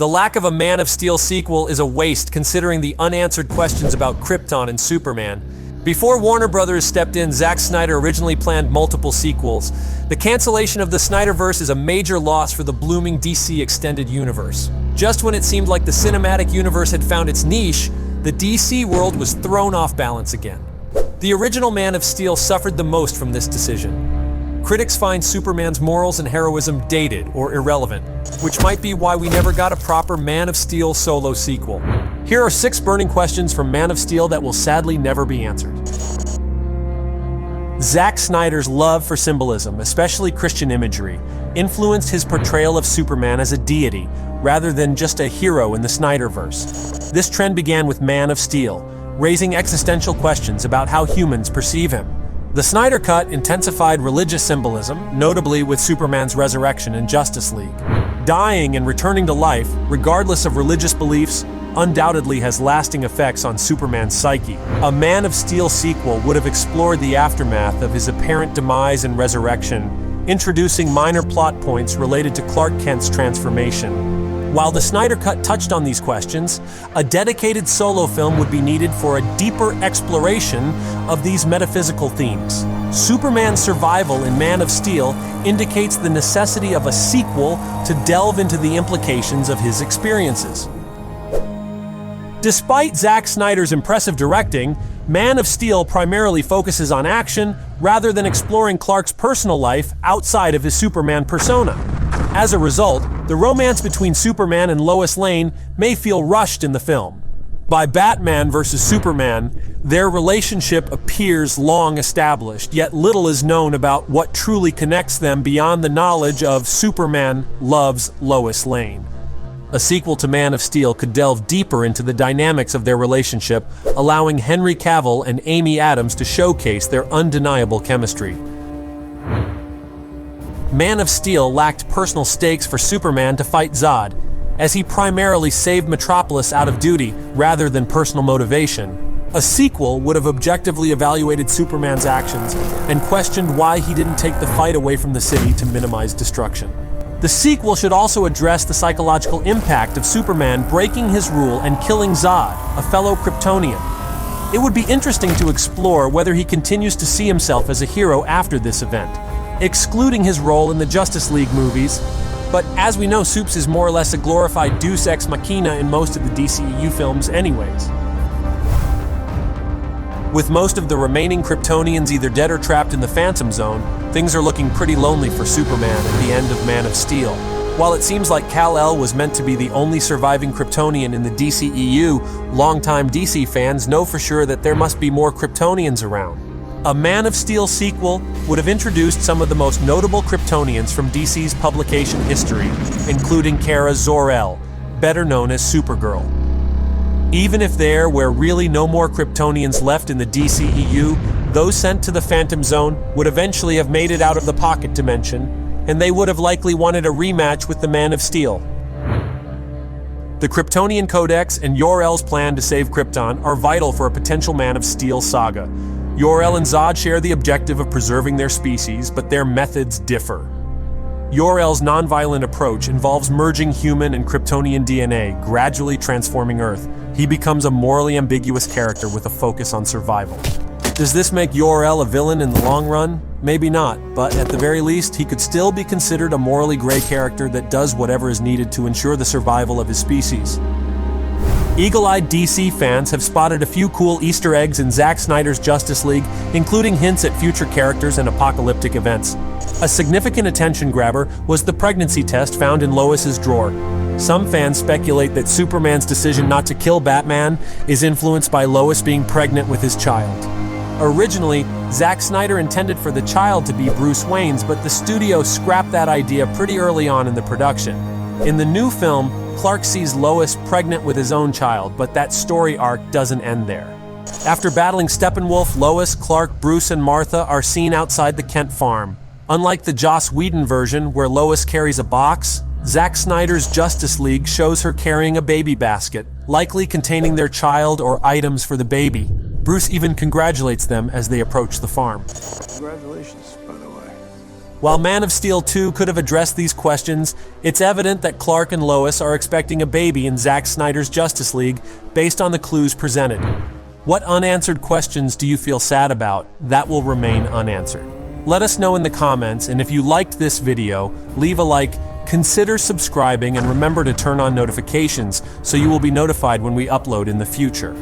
The lack of a Man of Steel sequel is a waste considering the unanswered questions about Krypton and Superman. Before Warner Brothers stepped in, Zack Snyder originally planned multiple sequels. The cancellation of the Snyderverse is a major loss for the blooming DC extended universe. Just when it seemed like the cinematic universe had found its niche, the DC world was thrown off balance again. The original Man of Steel suffered the most from this decision. Critics find Superman's morals and heroism dated or irrelevant, which might be why we never got a proper Man of Steel solo sequel. Here are 6 burning questions from Man of Steel that will sadly never be answered. Zack Snyder's love for symbolism, especially Christian imagery, influenced his portrayal of Superman as a deity, rather than just a hero in the Snyderverse. This trend began with Man of Steel, raising existential questions about how humans perceive him. The Snyder Cut intensified religious symbolism, notably with Superman's resurrection in Justice League. Dying and returning to life, regardless of religious beliefs, undoubtedly has lasting effects on Superman's psyche. A Man of Steel sequel would have explored the aftermath of his apparent demise and resurrection, introducing minor plot points related to Clark Kent's transformation. While the Snyder Cut touched on these questions, a dedicated solo film would be needed for a deeper exploration of these metaphysical themes. Superman's survival in Man of Steel indicates the necessity of a sequel to delve into the implications of his experiences. Despite Zack Snyder's impressive directing, Man of Steel primarily focuses on action rather than exploring Clark's personal life outside of his Superman persona. As a result, the romance between Superman and Lois Lane may feel rushed in the film. By Batman vs. Superman, their relationship appears long established, yet little is known about what truly connects them beyond the knowledge of Superman loves Lois Lane. A sequel to Man of Steel could delve deeper into the dynamics of their relationship, allowing Henry Cavill and Amy Adams to showcase their undeniable chemistry. Man of Steel lacked personal stakes for Superman to fight Zod, as he primarily saved Metropolis out of duty rather than personal motivation. A sequel would have objectively evaluated Superman's actions and questioned why he didn't take the fight away from the city to minimize destruction. The sequel should also address the psychological impact of Superman breaking his rule and killing Zod, a fellow Kryptonian. It would be interesting to explore whether he continues to see himself as a hero after this event, excluding his role in the Justice League movies, but as we know, Supes is more or less a glorified deus ex machina in most of the DCEU films anyways. With most of the remaining Kryptonians either dead or trapped in the Phantom Zone, things are looking pretty lonely for Superman at the end of Man of Steel. While it seems like Kal-El was meant to be the only surviving Kryptonian in the DCEU, longtime DC fans know for sure that there must be more Kryptonians around. A Man of Steel sequel would have introduced some of the most notable Kryptonians from DC's publication history, including Kara Zor-El, better known as Supergirl. Even if there were really no more Kryptonians left in the DCEU, those sent to the Phantom Zone would eventually have made it out of the pocket dimension, and they would have likely wanted a rematch with the Man of Steel. The Kryptonian Codex and Jor-El's plan to save Krypton are vital for a potential Man of Steel saga. Jor-El and Zod share the objective of preserving their species, but their methods differ. Jor-El's nonviolent approach involves merging human and Kryptonian DNA, gradually transforming Earth. He becomes a morally ambiguous character with a focus on survival. Does this make Jor-El a villain in the long run? Maybe not, but at the very least, he could still be considered a morally gray character that does whatever is needed to ensure the survival of his species. Eagle-eyed DC fans have spotted a few cool Easter eggs in Zack Snyder's Justice League, including hints at future characters and apocalyptic events. A significant attention grabber was the pregnancy test found in Lois's drawer. Some fans speculate that Superman's decision not to kill Batman is influenced by Lois being pregnant with his child. Originally, Zack Snyder intended for the child to be Bruce Wayne's, but the studio scrapped that idea pretty early on in the production. In the new film, Clark sees Lois pregnant with his own child, but that story arc doesn't end there. After battling Steppenwolf, Lois, Clark, Bruce, and Martha are seen outside the Kent farm. Unlike the Joss Whedon version, where Lois carries a box, Zack Snyder's Justice League shows her carrying a baby basket, likely containing their child or items for the baby. Bruce even congratulates them as they approach the farm. Congratulations, by the way. While Man of Steel 2 could have addressed these questions, it's evident that Clark and Lois are expecting a baby in Zack Snyder's Justice League based on the clues presented. What unanswered questions do you feel sad about? That will remain unanswered. Let us know in the comments, and if you liked this video, leave a like, consider subscribing, and remember to turn on notifications so you will be notified when we upload in the future.